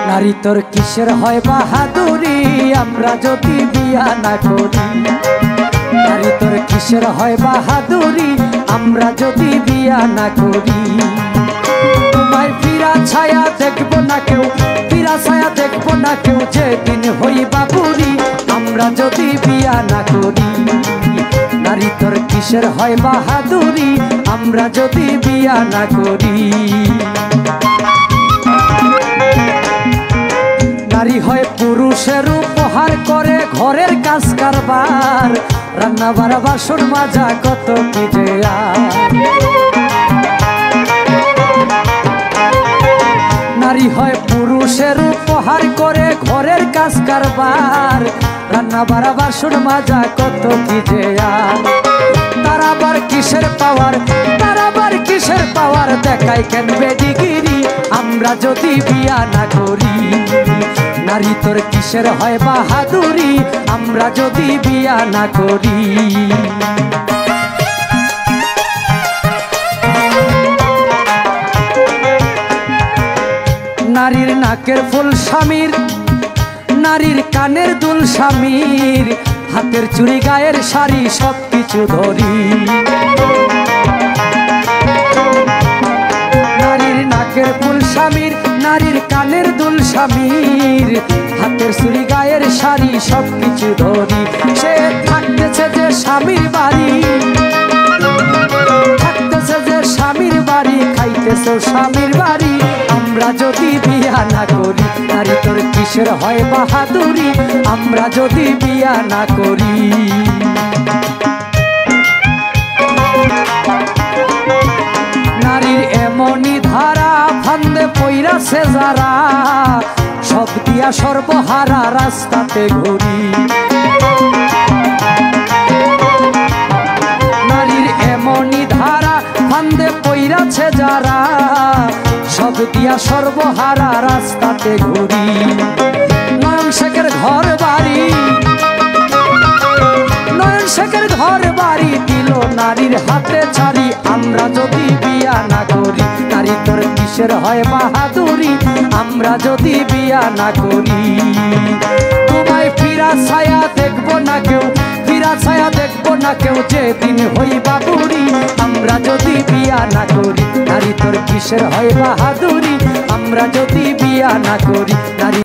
নারী তোর কিসের হয় বাহাদুরি আমরা যদি বিয়া না করি। নারী তোর কিসের হয় বাহাদুরি আমরা যদি বিয়া না করি। তোমায় ফিরা ছায়া দেখবো না কেউ, ফিরা ছায়া দেখবো না কেউ, যেদিন হইবা বুড়ি আমরা যদি বিয়া না করি। নারী তোর কিসের হয় বাহাদুরি আমরা যদি বিয়া না করি। নারী হয় পুরুষের উপহার করে ঘরের কাজ কারবার, রান্না বাড়া বাসন মাজা কত কি যে। নারী হয় পুরুষের উপহার করে ঘরের কাজ কারবার, রান্না বাড়া বাসন মাজা কত কি যে। তারা আবার কিসের পাওয়ার, তারা আবার কিসের পাওয়ার দেখায় কেন বেডিগিরি আমরা যদি বিয়া না করি। নারী তোর কিসের হয় বাহাদুরি আমরা যদি বিয়া না করি। নারীর নাকের ফুল স্বামীর, নারীর কানের দুল স্বামীর, হাতের চুড়ি গায়ের শাড়ি সবকিছু ধরি। নারীর নাকের ফুল স্বামীর, নারীর কানের দুল স্বামীর, হাতের চুড়ি গায়ের শাড়ি সবকিছু ধরি। সে থাকতেছে যে স্বামীর বাড়ি, থাকতেছে যে স্বামীর বাড়ি, খাইতেছে স্বামীর বাড়ি আমরা যদি বিয়া না করি। নারী তোর কিসের হয় বাহাদুরি আমরা যদি বিয়া না করি। নারীর এমনই ধারা ফান্দে পইরাছে যারা, সব দিয়া সর্বহারা রাস্তাতে ঘুরি। নারীর এমনই ধারা ফান্দে পইরাছে যারা, সব দিয়া সর্বহারা রাস্তাতে ঘুরি। নয়ন শেখের ঘর বাড়ি, নয়ন শেখের ঘর বাড়ি দিল নারীর হাতে ছাড়ি আমরা যদি বিয়া না করি। নারী তোর কিসের হয় বাহাদুরি আমরা যদি বিয়া না করি। তোমায় ফিরা ছায়া দেখবো না কেউ, ফিরা ছায়া দেখবো না কেউ, যেদিন হইবা বুড়ি আমরা যদি বিয়া না করি। নারী তোর কিসের হয় বাহাদুরি আমরা যদি বিয়া না করি। নারী